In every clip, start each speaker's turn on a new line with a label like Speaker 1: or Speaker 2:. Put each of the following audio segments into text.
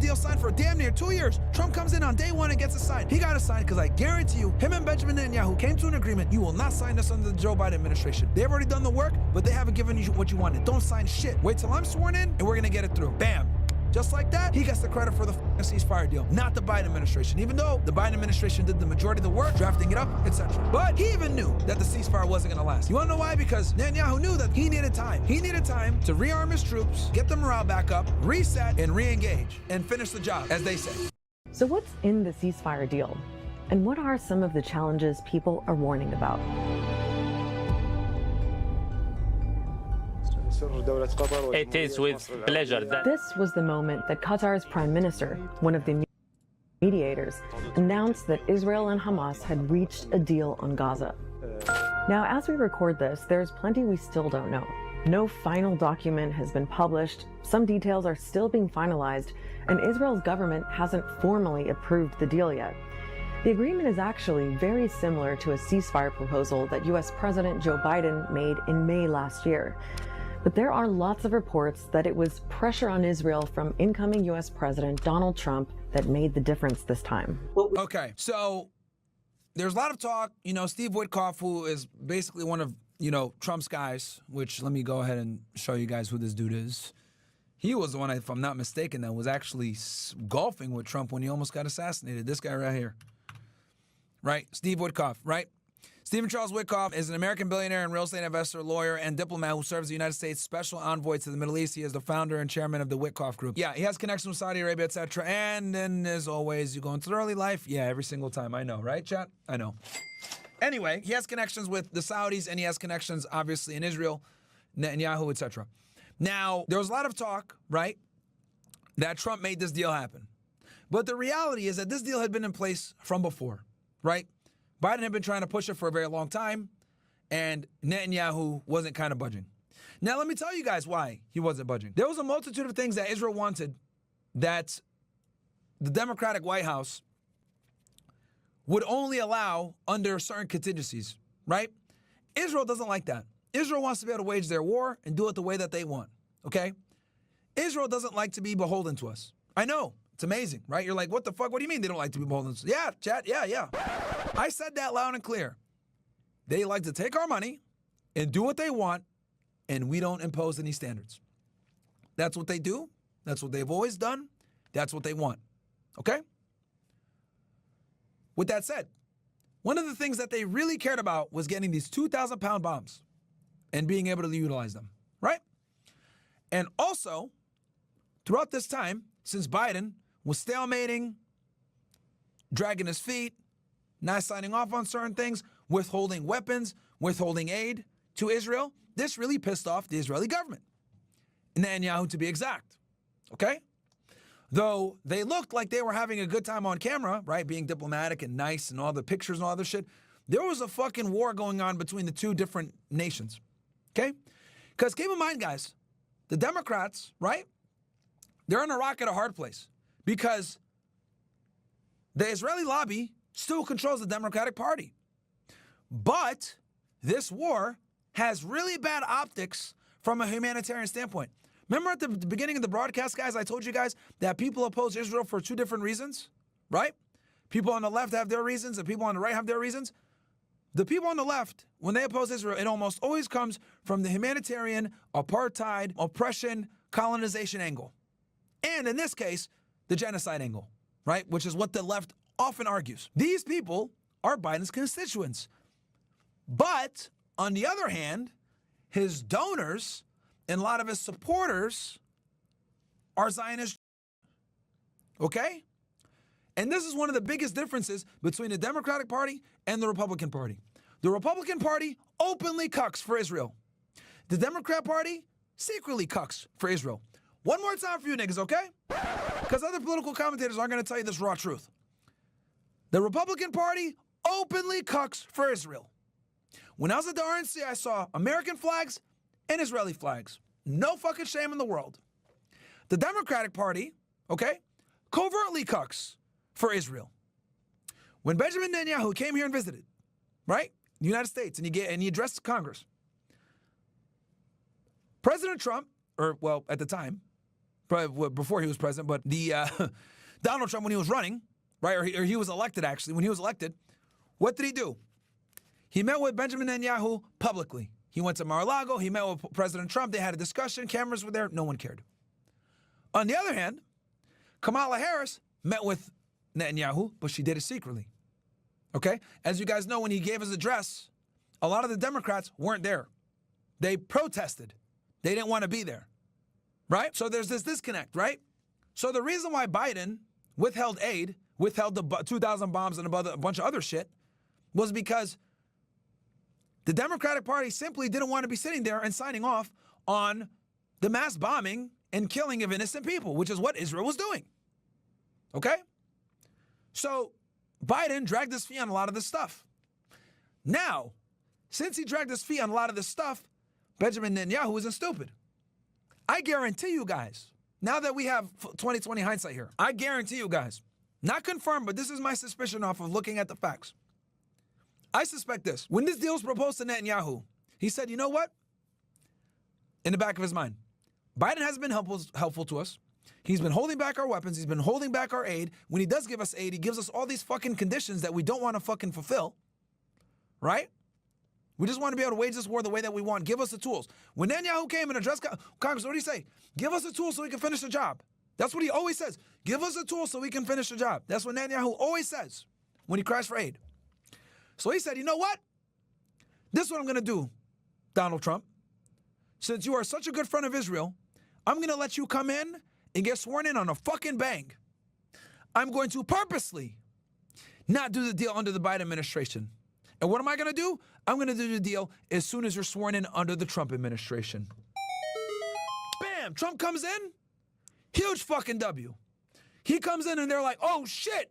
Speaker 1: deal signed for damn near 2 years. Trump comes in on day one and gets it signed. He got it signed because I guarantee you, him and Benjamin Netanyahu came to an agreement. You will not sign this under the Joe Biden administration. They've already done the work, but they haven't given you what you wanted. Don't sign shit. Wait till I'm sworn in, and we're gonna get it through. Bam. Just like that, he gets the credit for the ceasefire deal, not the Biden administration, even though the Biden administration did the majority of the work, drafting it up, etc. But he even knew that the ceasefire wasn't going to last. You want to know why? Because Netanyahu knew that he needed time. He needed time to rearm his troops, get the morale back up, reset, and re-engage, and finish the job, as they say.
Speaker 2: So what's in the ceasefire deal? And what are some of the challenges people are warning about?
Speaker 3: It is with pleasure that
Speaker 2: This was the moment that Qatar's prime minister, one of the mediators, announced that Israel and Hamas had reached a deal on Gaza. Now, as we record this, there's plenty we still don't know. No final document has been published, some details are still being finalized, and Israel's government hasn't formally approved the deal yet. The agreement is actually very similar to a ceasefire proposal that U.S. President Joe Biden made in May last year. But there are lots of reports that it was pressure on Israel from incoming U.S. President Donald Trump that made the difference this time.
Speaker 1: Okay, so there's a lot of talk, Steve Witkoff, who is basically one of, Trump's guys, which let me go ahead and show you guys who this dude is. He was the one, if I'm not mistaken, that was actually golfing with Trump when he almost got assassinated. This guy right here, right? Steve Witkoff, right? Stephen Charles Witkoff is an American billionaire and real estate investor, lawyer, and diplomat who serves the United States Special Envoy to the Middle East. He is the founder and chairman of the Witkoff Group. Yeah, he has connections with Saudi Arabia, etc. And then, as always, you go into the early life. Yeah, every single time. I know, right, chat? I know. Anyway, he has connections with the Saudis, and he has connections, obviously, in Israel, Netanyahu, etc. Now, there was a lot of talk, right, that Trump made this deal happen. But the reality is that this deal had been in place from before, right? Biden had been trying to push it for a very long time, and Netanyahu wasn't kind of budging. Now, let me tell you guys why he wasn't budging. There was a multitude of things that Israel wanted that the Democratic White House would only allow under certain contingencies, right? Israel doesn't like that. Israel wants to be able to wage their war and do it the way that they want, okay? Israel doesn't like to be beholden to us. I know. It's amazing, right? You're like, what the fuck? What do you mean they don't like to be beholden to us? Yeah, chat, yeah. I said that loud and clear. They like to take our money and do what they want, and we don't impose any standards. That's what they do. That's what they've always done. That's what they want, okay? With that said, one of the things that they really cared about was getting these 2,000-pound bombs and being able to utilize them, right? And also, throughout this time, since Biden was stalemating, dragging his feet, not signing off on certain things, withholding weapons, withholding aid to Israel, this really pissed off the Israeli government, Netanyahu to be exact, okay? Though they looked like they were having a good time on camera, right, being diplomatic and nice and all the pictures and all this shit, there was a fucking war going on between the two different nations, okay? Because keep in mind, guys, the Democrats, right, they're in a rock at a hard place because the Israeli lobby still controls the Democratic Party. But this war has really bad optics from a humanitarian standpoint. Remember at the beginning of the broadcast, guys, I told you guys that people oppose Israel for two different reasons, right? People on the left have their reasons and people on the right have their reasons. The people on the left, when they oppose Israel, it almost always comes from the humanitarian, apartheid, oppression, colonization angle. And in this case, the genocide angle, right? Which is what the left often argues. These people are Biden's constituents. But on the other hand, his donors and a lot of his supporters are Zionists, okay? And this is one of the biggest differences between the Democratic Party and the Republican Party. The Republican Party openly cucks for Israel. The Democrat Party secretly cucks for Israel. One more time for you niggas, okay? Because other political commentators aren't going to tell you this raw truth. The Republican Party openly cucks for Israel. When I was at the RNC, I saw American flags and Israeli flags. No fucking shame in the world. The Democratic Party, okay, covertly cucks for Israel. When Benjamin Netanyahu came here and visited, right, the United States, and he addressed Congress, President Trump, or well, at the time, before he was president, but the Donald Trump when he was running, right, or he was elected actually, when he was elected, what did he do? He met with Benjamin Netanyahu publicly. He went to Mar-a-Lago, he met with President Trump, they had a discussion, cameras were there, no one cared. On the other hand, Kamala Harris met with Netanyahu, but she did it secretly. Okay? As you guys know, when he gave his address, a lot of the Democrats weren't there. They protested. They didn't want to be there. Right? So there's this disconnect, right? So the reason why Biden withheld aid, withheld the 2,000 bombs and a bunch of other shit, was because the Democratic Party simply didn't want to be sitting there and signing off on the mass bombing and killing of innocent people, which is what Israel was doing. Okay? So Biden dragged his feet on a lot of this stuff. Now, since he dragged his feet on a lot of this stuff, Benjamin Netanyahu isn't stupid. I guarantee you guys, now that we have 2020 hindsight here, I guarantee you guys, not confirmed, but this is my suspicion off of looking at the facts. I suspect this. When this deal was proposed to Netanyahu, he said, you know what? In the back of his mind, Biden has been helpful to us. He's been holding back our weapons. He's been holding back our aid. When he does give us aid, he gives us all these fucking conditions that we don't want to fucking fulfill. Right? We just want to be able to wage this war the way that we want. Give us the tools. When Netanyahu came and addressed Congress, what did he say? Give us the tools so we can finish the job. That's what he always says. Give us the tools so we can finish the job. That's what Netanyahu always says when he cries for aid. So he said, you know what? This is what I'm going to do, Donald Trump. Since you are such a good friend of Israel, I'm going to let you come in and get sworn in on a fucking bang. I'm going to purposely not do the deal under the Biden administration. And what am I going to do? I'm going to do the deal as soon as you're sworn in under the Trump administration. Bam! Trump comes in. Huge fucking W. He comes in and they're like, oh shit!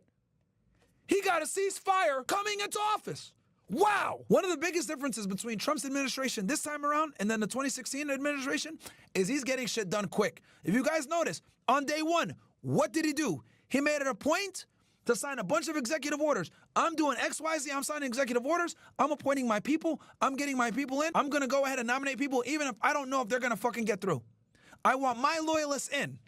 Speaker 1: He got a ceasefire coming into office. Wow! One of the biggest differences between Trump's administration this time around and then the 2016 administration is he's getting shit done quick. If you guys notice, on day one, what did he do? He made it a point to sign a bunch of executive orders. I'm doing X, Y, Z. I'm signing executive orders. I'm appointing my people. I'm getting my people in. I'm going to go ahead and nominate people even if I don't know if they're going to fucking get through. I want my loyalists in.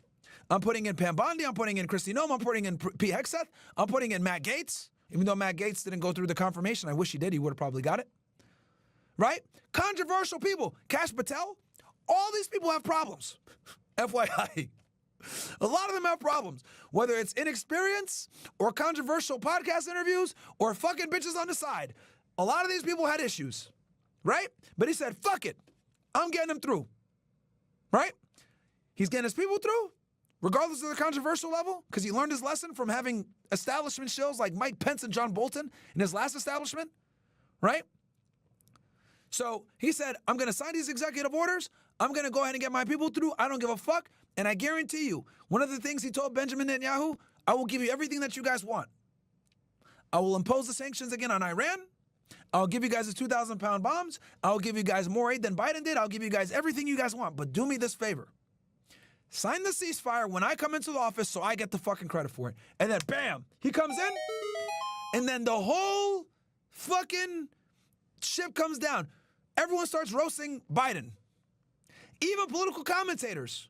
Speaker 1: I'm putting in Pam Bondi. I'm putting in Kristi Noem. I'm putting in P. Hegseth. I'm putting in Matt Gaetz. Even though Matt Gaetz didn't go through the confirmation, I wish he did. He would have probably got it. Right? Controversial people. Kash Patel. All these people have problems. FYI. A lot of them have problems. Whether it's inexperience or controversial podcast interviews or fucking bitches on the side. A lot of these people had issues. Right? But he said, fuck it. I'm getting them through. Right? He's getting his people through. Regardless of the controversial level, because he learned his lesson from having establishment shows like Mike Pence and John Bolton in his last establishment, right? So he said, I'm going to sign these executive orders. I'm going to go ahead and get my people through. I don't give a fuck. And I guarantee you, one of the things he told Benjamin Netanyahu, I will give you everything that you guys want. I will impose the sanctions again on Iran. I'll give you guys the 2,000-pound bombs. I'll give you guys more aid than Biden did. I'll give you guys everything you guys want. But do me this favor. Sign the ceasefire when I come into the office so I get the fucking credit for it. And then, bam, he comes in, and then the whole fucking ship comes down. Everyone starts roasting Biden. Even political commentators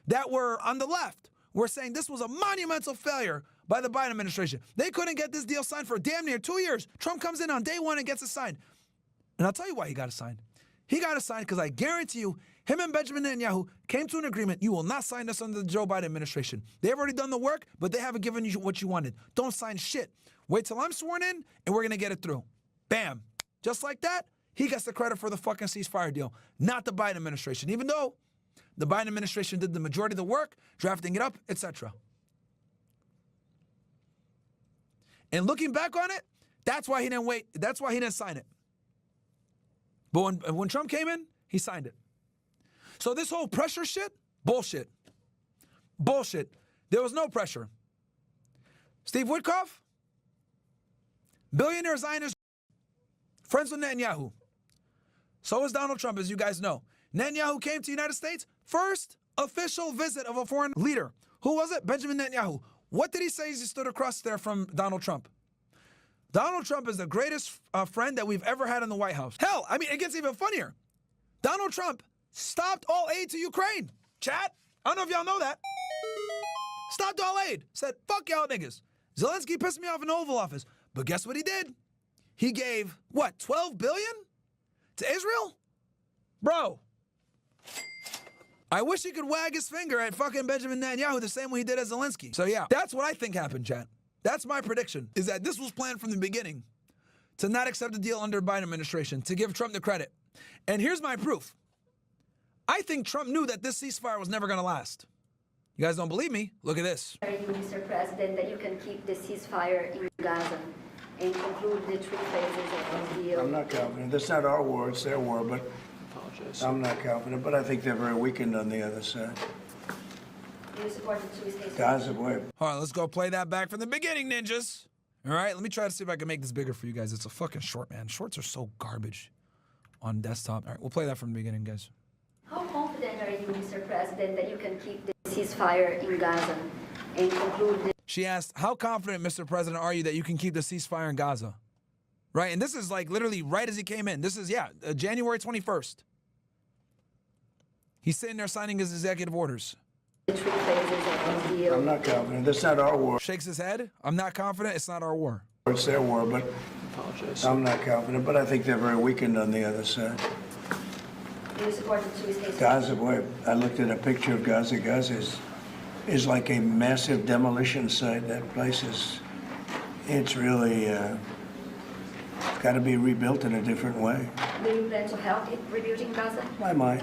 Speaker 1: that were on the left were saying this was a monumental failure by the Biden administration. They couldn't get this deal signed for damn near 2 years. Trump comes in on day one and gets it signed. And I'll tell you why he got it signed. He got it signed because I guarantee you, him and Benjamin Netanyahu came to an agreement. You will not sign this under the Joe Biden administration. They've already done the work, but they haven't given you what you wanted. Don't sign shit. Wait till I'm sworn in, and we're going to get it through. Bam. Just like that, he gets the credit for the fucking ceasefire deal, not the Biden administration, even though the Biden administration did the majority of the work, drafting it up, etc. And looking back on it, that's why he didn't wait. That's why he didn't sign it. But when Trump came in, he signed it. So this whole pressure shit, bullshit. Bullshit. There was no pressure. Steve Witkoff, billionaire Zionist, friends with Netanyahu. So is Donald Trump, as you guys know. Netanyahu came to the United States, first official visit of a foreign leader. Who was it? Benjamin Netanyahu. What did he say as he stood across there from Donald Trump? Donald Trump is the greatest friend that we've ever had in the White House. Hell, I mean, it gets even funnier. Donald Trump stopped all aid to Ukraine. Chat, I don't know if y'all know that. Stopped all aid. Said, fuck y'all niggas. Zelensky pissed me off in the Oval Office. But guess what he did? He gave, what, $12 billion to Israel? Bro, I wish he could wag his finger at fucking Benjamin Netanyahu the same way he did at Zelensky. So yeah, that's what I think happened, chat. That's my prediction, is that this was planned from the beginning to not accept a deal under the Biden administration, to give Trump the credit. And here's my proof. I think Trump knew that this ceasefire was never going to last. You guys don't believe me? Look at this.
Speaker 4: Are you, Mr. President, that you can keep the ceasefire in Gaza and conclude the 3 phases of the deal?
Speaker 5: I'm not confident. That's not our war, it's their war, but I'm not confident. But I think they're very weakened on the other side.
Speaker 4: Do you support the 3 states?
Speaker 5: Gaza, boy.
Speaker 1: All right, let's go play that back from the beginning, ninjas. All right, let me try to see if I can make this bigger for you guys. It's a fucking short, man. Shorts are so garbage on desktop. All right, we'll play that from the beginning, guys.
Speaker 4: How confident are you, Mr. President, that you can keep the ceasefire in Gaza and conclude the...
Speaker 1: She asked, how confident, Mr. President, are you that you can keep the ceasefire in Gaza? Right, and this is like literally right as he came in. This is, January 21st. He's sitting there signing his executive orders.
Speaker 4: The 3 phases of the deal?
Speaker 5: I'm not confident. That's not our war.
Speaker 1: Shakes his head. I'm not confident. It's not our war.
Speaker 5: It's their war, but I'm not confident. But I think they're very weakened on the other side.
Speaker 4: Do you support the 3 states?
Speaker 5: Gaza, boy. I looked at a picture of Gaza. Gaza is like a massive demolition site. That place it's really got to be rebuilt in a different way.
Speaker 4: Do you plan to help in rebuilding Gaza?
Speaker 5: I might.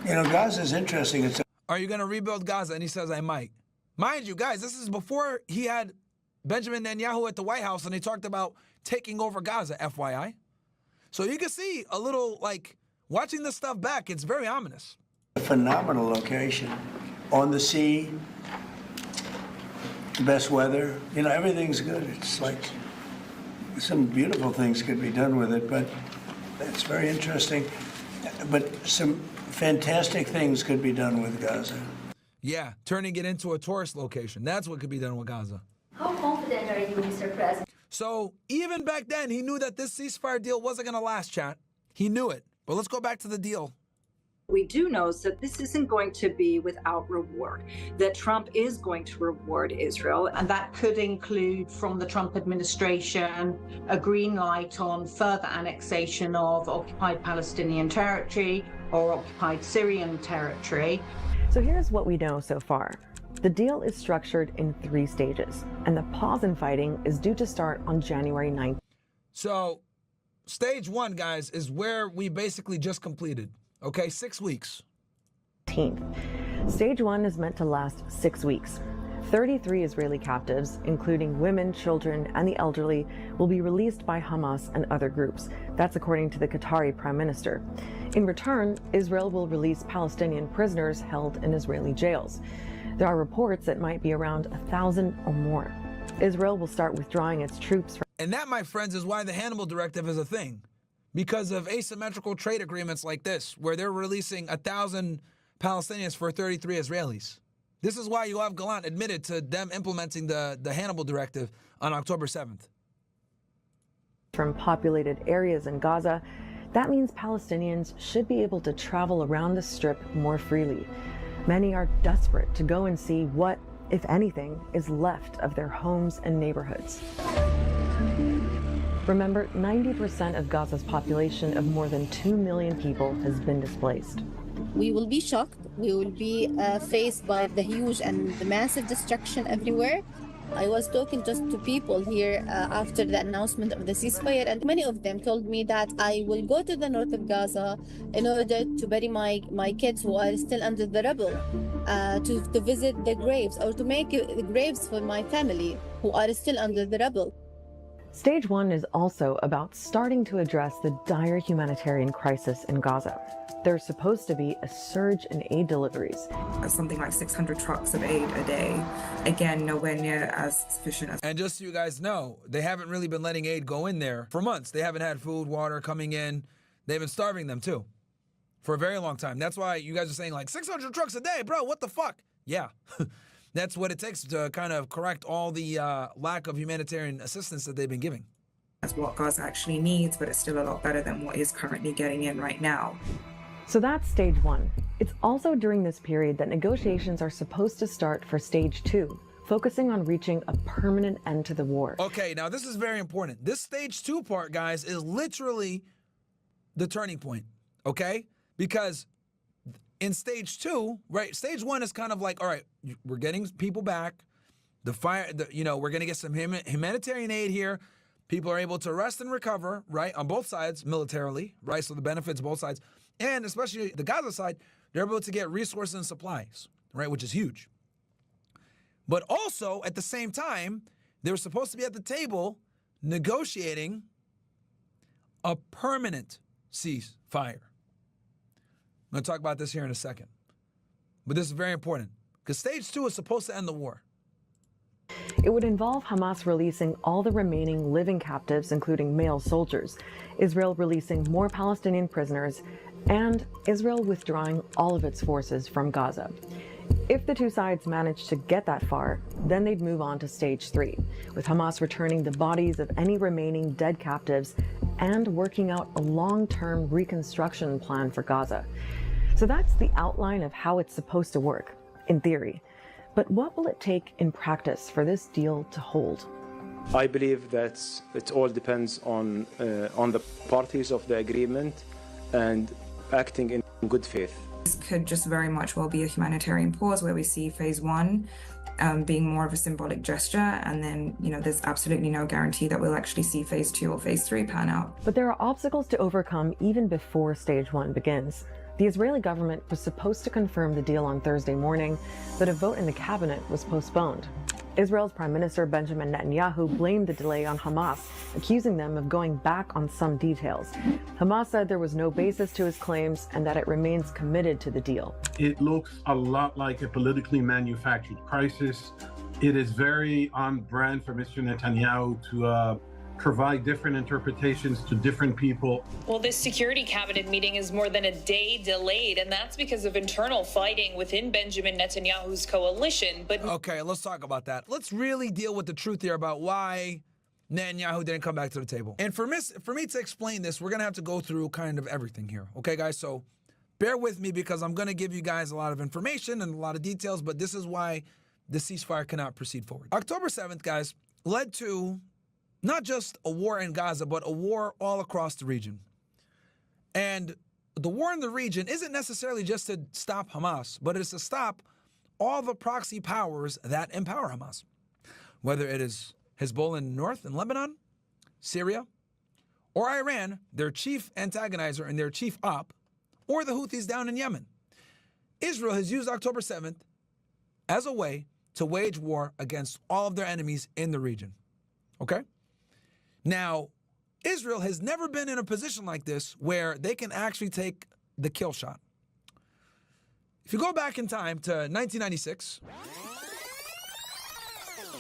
Speaker 5: You know, Gaza's interesting. It's
Speaker 1: Are you going to rebuild Gaza? And he says, I might. Mind you, guys, this is before he had Benjamin Netanyahu at the White House and they talked about taking over Gaza, FYI. So you can see a little, like, watching this stuff back, it's very ominous.
Speaker 5: a phenomenal location. On the sea, best weather. You know, everything's good. It's like some beautiful things could be done with it, but it's very interesting. But some fantastic things could be done with Gaza.
Speaker 1: Yeah, turning it into a tourist location. That's what could be done with Gaza.
Speaker 4: How confident are you, Mr. President?
Speaker 1: So even back then, he knew that this ceasefire deal wasn't going to last, chat. He knew it. But let's go back to the deal.
Speaker 6: We do know that this isn't going to be without reward, that Trump is going to reward Israel.
Speaker 7: And that could include, from the Trump administration, a green light on further annexation of occupied Palestinian territory or occupied Syrian territory.
Speaker 2: So here's what we know so far. The deal is structured in 3 stages, and the pause in fighting is due to start on January 9th.
Speaker 1: So stage 1, guys, is where we basically just completed. Okay, 6 weeks.
Speaker 2: Stage 1 is meant to last 6 weeks. 33 Israeli captives, including women, children, and the elderly, will be released by Hamas and other groups. That's according to the Qatari Prime Minister. In return, Israel will release Palestinian prisoners held in Israeli jails. There are reports that might be around 1,000 or more. Israel will start withdrawing its troops from...
Speaker 1: And that, my friends, is why the Hannibal Directive is a thing. Because of asymmetrical trade agreements like this, where they're releasing 1,000 Palestinians for 33 Israelis. This is why Yoav Gallant admitted to them implementing the Hannibal Directive on October 7th.
Speaker 2: From populated areas in Gaza, that means Palestinians should be able to travel around the Strip more freely. Many are desperate to go and see what, if anything, is left of their homes and neighborhoods. Remember, 90% of Gaza's population of more than 2 million people has been displaced.
Speaker 8: We will be shocked. We will be faced by the huge and the massive destruction everywhere. I was talking just to people here after the announcement of the ceasefire, and many of them told me that I will go to the north of Gaza in order to bury my kids who are still under the rubble, to visit the graves or to make graves for my family who are still under the rubble.
Speaker 2: Stage 1 is also about starting to address the dire humanitarian crisis in Gaza. There's supposed to be a surge in aid deliveries.
Speaker 9: Something like 600 trucks of aid a day. Again, nowhere near as sufficient as...
Speaker 1: And just so you guys know, they haven't really been letting aid go in there for months. They haven't had food, water coming in. They've been starving them too for a very long time. That's why you guys are saying like 600 trucks a day, bro, what the fuck? Yeah. That's what it takes to kind of correct all the lack of humanitarian assistance that they've been giving.
Speaker 9: That's what Gaza actually needs, but it's still a lot better than what is currently getting in right now.
Speaker 2: So that's stage one. It's also during this period that negotiations are supposed to start for stage two, focusing on reaching a permanent end to the war.
Speaker 1: Okay, now this is very important. This stage two part, guys, is literally the turning point, okay? Because in stage two, right, stage one is kind of like, all right, we're getting people back. We're going to get some humanitarian aid here. People are able to rest and recover, right, on both sides militarily, right? So the benefits both sides. And especially the Gaza side, they're able to get resources and supplies, right, which is huge. But also, at the same time, they were supposed to be at the table negotiating a permanent ceasefire. I'm going to talk about this here in a second. But this is very important because stage two is supposed to end the war.
Speaker 2: It would involve Hamas releasing all the remaining living captives, including male soldiers, Israel releasing more Palestinian prisoners, and Israel withdrawing all of its forces from Gaza. If the two sides managed to get that far, then they'd move on to stage three, with Hamas returning the bodies of any remaining dead captives and working out a long-term reconstruction plan for Gaza. So that's the outline of how it's supposed to work, in theory. But what will it take in practice for this deal to hold?
Speaker 10: I believe that it all depends on the parties of the agreement and acting in good faith.
Speaker 9: This could just very much well be a humanitarian pause where we see phase one being more of a symbolic gesture, and then, there's absolutely no guarantee that we'll actually see phase two or phase three pan out.
Speaker 2: But there are obstacles to overcome even before stage one begins. The Israeli government was supposed to confirm the deal on Thursday morning, but a vote in the cabinet was postponed. Israel's Prime Minister Benjamin Netanyahu blamed the delay on Hamas, accusing them of going back on some details. Hamas said there was no basis to his claims and that it remains committed to the deal.
Speaker 11: It looks a lot like a politically manufactured crisis. It is very on brand for Mr. Netanyahu to provide different interpretations to different people.
Speaker 12: Well, this security cabinet meeting is more than a day delayed, and that's because of internal fighting within Benjamin Netanyahu's coalition. But
Speaker 1: okay, let's talk about that. Let's really deal with the truth here about why Netanyahu didn't come back to the table. And for me to explain this, we're going to have to go through kind of everything here. Okay, guys? So bear with me because I'm going to give you guys a lot of information and a lot of details, but this is why the ceasefire cannot proceed forward. October 7th, guys, led to not just a war in Gaza, but a war all across the region. And the war in the region isn't necessarily just to stop Hamas, but it's to stop all the proxy powers that empower Hamas. Whether it is Hezbollah in the north in Lebanon, Syria, or Iran, their chief antagonizer and their chief op, or the Houthis down in Yemen. Israel has used October 7th as a way to wage war against all of their enemies in the region. Okay? Now, Israel has never been in a position like this where they can actually take the kill shot. If you go back in time to 1996,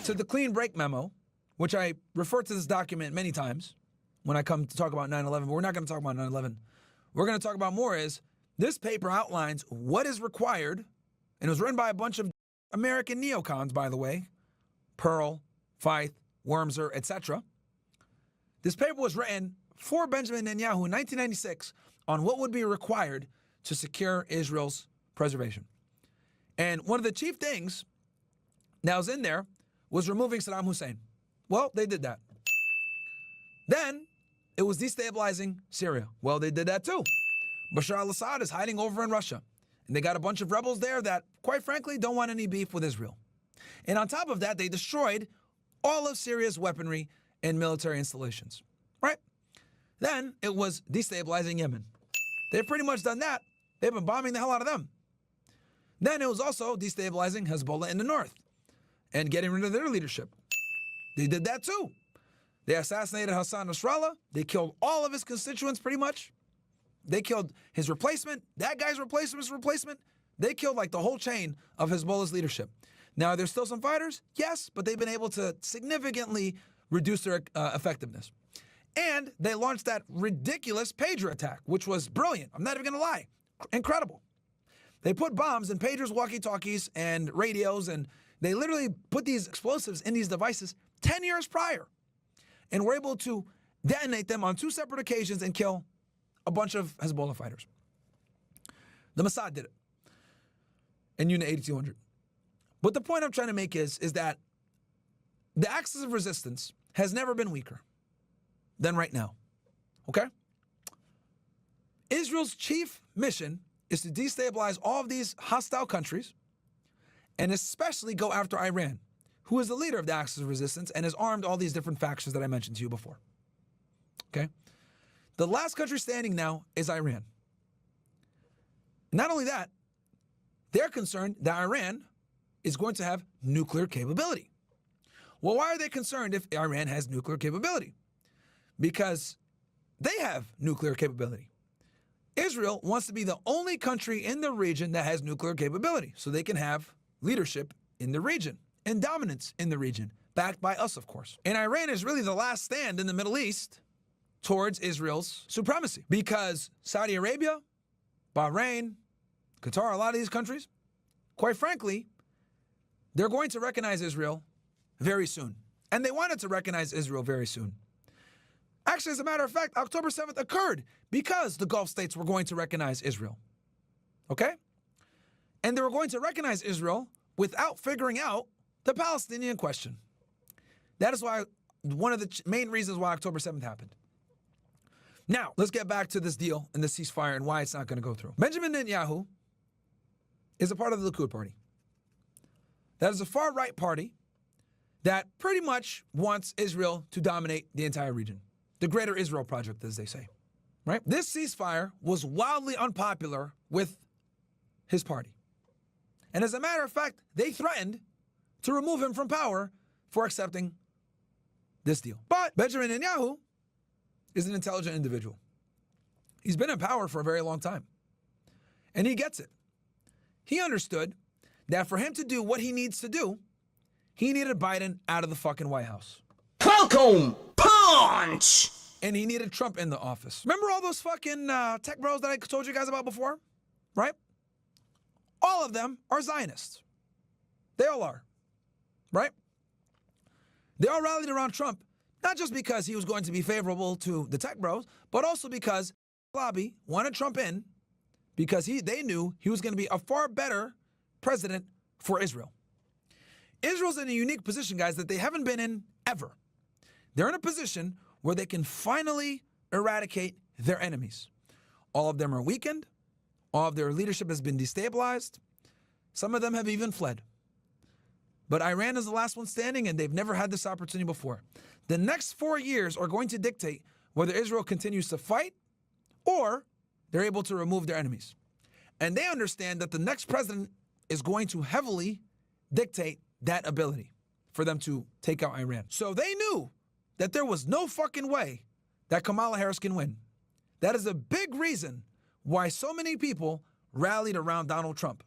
Speaker 1: to the clean break memo, which I refer to this document many times when I come to talk about 9/11, but we're not going to talk about 9/11. We're going to talk about more is this paper outlines what is required, and it was written by a bunch of American neocons, by the way, Pearl, Feith, Wormser, etc. This paper was written for Benjamin Netanyahu in 1996 on what would be required to secure Israel's preservation. And one of the chief things that was in there was removing Saddam Hussein. Well, they did that. Then it was destabilizing Syria. Well, they did that too. Bashar al-Assad is hiding over in Russia. And they got a bunch of rebels there that, quite frankly, don't want any beef with Israel. And on top of that, they destroyed all of Syria's weaponry and military installations, right? Then it was destabilizing Yemen. They've pretty much done that. They've been bombing the hell out of them. Then it was also destabilizing Hezbollah in the north and getting rid of their leadership. They did that too. They assassinated Hassan Nasrallah. They killed all of his constituents pretty much. They killed his replacement, that guy's replacement. They killed like the whole chain of Hezbollah's leadership. Now, are there still some fighters? Yes, but they've been able to significantly reduce their effectiveness. And they launched that ridiculous pager attack, which was brilliant. I'm not even going to lie. Incredible. They put bombs in pagers, walkie-talkies, and radios, and they literally put these explosives in these devices 10 years prior and were able to detonate them on 2 separate occasions and kill a bunch of Hezbollah fighters. The Mossad did it. And Unit 8200. But the point I'm trying to make is that the axis of resistance has never been weaker than right now. Okay? Israel's chief mission is to destabilize all of these hostile countries and especially go after Iran, who is the leader of the axis of resistance and has armed all these different factions that I mentioned to you before. Okay? The last country standing now is Iran. Not only that, they're concerned that Iran is going to have nuclear capability. Well, why are they concerned if Iran has nuclear capability? Because they have nuclear capability. Israel wants to be the only country in the region that has nuclear capability, so they can have leadership in the region and dominance in the region, backed by us, of course. And Iran is really the last stand in the Middle East towards Israel's supremacy, because Saudi Arabia, Bahrain, Qatar, a lot of these countries, quite frankly, they're going to recognize Israel very soon. And they wanted to recognize Israel very soon. Actually, as a matter of fact, October 7th occurred because the Gulf states were going to recognize Israel. Okay? And they were going to recognize Israel without figuring out the Palestinian question. That is why one of the main reasons why October 7th happened. Now, let's get back to this deal and the ceasefire and why it's not going to go through. Benjamin Netanyahu is a part of the Likud party. That is a far-right party that pretty much wants Israel to dominate the entire region. The Greater Israel Project, as they say. Right? This ceasefire was wildly unpopular with his party. And as a matter of fact, they threatened to remove him from power for accepting this deal. But Benjamin Netanyahu is an intelligent individual. He's been in power for a very long time. And he gets it. He understood that for him to do what he needs to do, he needed Biden out of the fucking White House. Welcome, punch! And he needed Trump in the office. Remember all those fucking tech bros that I told you guys about before? Right? All of them are Zionists. They all are. Right? They all rallied around Trump, not just because he was going to be favorable to the tech bros, but also because lobby wanted Trump in because they knew he was going to be a far better president for Israel. Israel's in a unique position, guys, that they haven't been in ever. They're in a position where they can finally eradicate their enemies. All of them are weakened. All of their leadership has been destabilized. Some of them have even fled. But Iran is the last one standing, and they've never had this opportunity before. The next 4 years are going to dictate whether Israel continues to fight or they're able to remove their enemies. And they understand that the next president is going to heavily dictate that ability for them to take out Iran. So they knew that there was no fucking way that Kamala Harris can win. That is a big reason why so many people rallied around Donald Trump.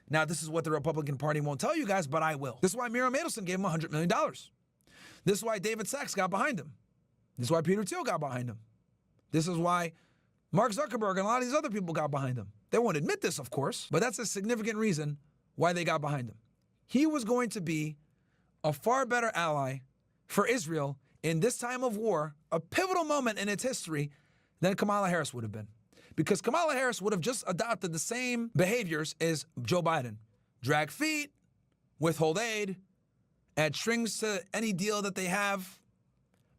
Speaker 1: Now, this is what the Republican Party won't tell you guys, but I will. This is why Miriam Adelson gave him $100 million. This is why David Sachs got behind him. This is why Peter Thiel got behind him. This is why Mark Zuckerberg and a lot of these other people got behind him. They won't admit this, of course, but that's a significant reason why they got behind him. He was going to be a far better ally for Israel in this time of war, a pivotal moment in its history, than Kamala Harris would have been. Because Kamala Harris would have just adopted the same behaviors as Joe Biden. Drag feet, withhold aid, add strings to any deal that they have,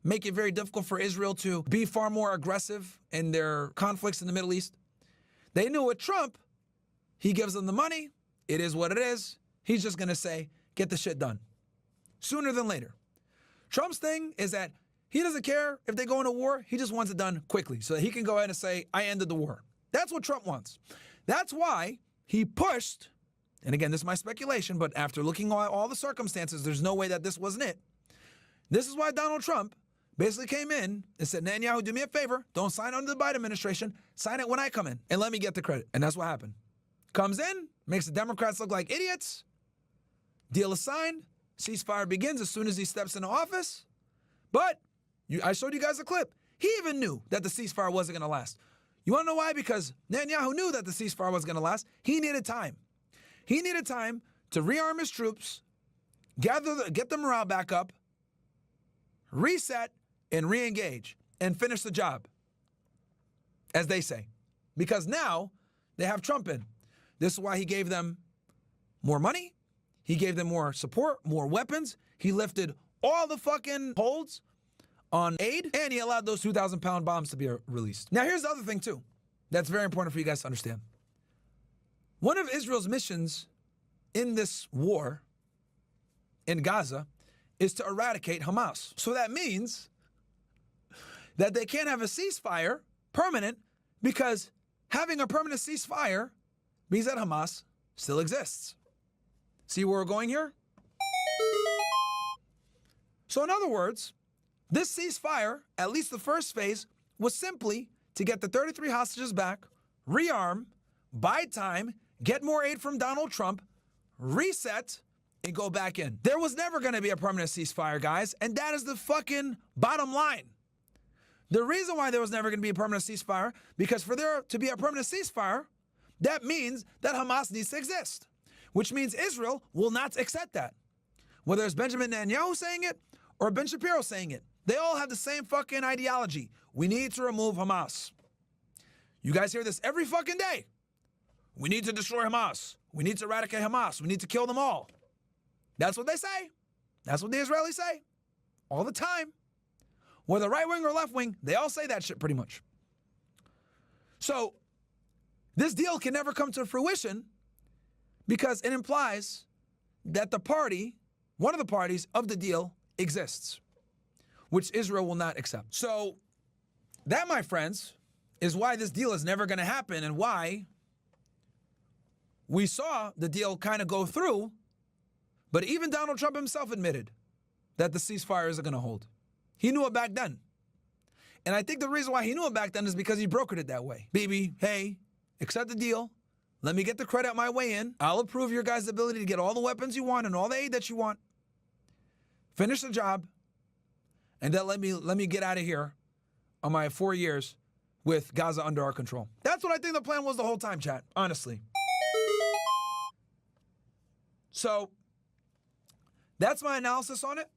Speaker 1: make it very difficult for Israel to be far more aggressive in their conflicts in the Middle East. They knew with Trump, he gives them the money, it is what it is. He's just going to say, get the shit done. Sooner than later. Trump's thing is that he doesn't care if they go into war. He just wants it done quickly so that he can go ahead and say, I ended the war. That's what Trump wants. That's why he pushed, and again, this is my speculation, but after looking at all the circumstances, there's no way that this wasn't it. This is why Donald Trump basically came in and said, Netanyahu, do me a favor. Don't sign under the Biden administration. Sign it when I come in and let me get the credit. And that's what happened. Comes in, makes the Democrats look like idiots. Deal is signed. Ceasefire begins as soon as he steps into office. But I showed you guys a clip. He even knew that the ceasefire wasn't going to last. You want to know why? Because Netanyahu knew that the ceasefire was going to last. He needed time. He needed time to rearm his troops, get the morale back up, reset, and re-engage, and finish the job, as they say. Because now they have Trump in. This is why he gave them more money. He gave them more support, more weapons. He lifted all the fucking holds on aid, and he allowed those 2,000-pound bombs to be released. Now, here's the other thing, too, that's very important for you guys to understand. One of Israel's missions in this war in Gaza is to eradicate Hamas. So that means that they can't have a ceasefire permanent, because having a permanent ceasefire means that Hamas still exists. See where we're going here? So in other words, this ceasefire, at least the first phase, was simply to get the 33 hostages back, rearm, buy time, get more aid from Donald Trump, reset, and go back in. There was never going to be a permanent ceasefire, guys, and that is the fucking bottom line. The reason why there was never going to be a permanent ceasefire, because for there to be a permanent ceasefire, that means that Hamas needs to exist, which means Israel will not accept that. Whether it's Benjamin Netanyahu saying it or Ben Shapiro saying it, they all have the same fucking ideology. We need to remove Hamas. You guys hear this every fucking day. We need to destroy Hamas. We need to eradicate Hamas. We need to kill them all. That's what they say. That's what the Israelis say all the time. Whether right wing or left wing, they all say that shit pretty much. So this deal can never come to fruition because it implies that the party, one of the parties of the deal, exists, which Israel will not accept. So that, my friends, is why this deal is never going to happen, and why we saw the deal kind of go through, but even Donald Trump himself admitted that the ceasefire isn't going to hold. He knew it back then. And I think the reason why he knew it back then is because he brokered it that way. Bibi, hey, accept the deal. Let me get the credit my way in. I'll approve your guys' ability to get all the weapons you want and all the aid that you want. Finish the job. And then let me get out of here on my 4 years with Gaza under our control. That's what I think the plan was the whole time, chat, honestly. So that's my analysis on it.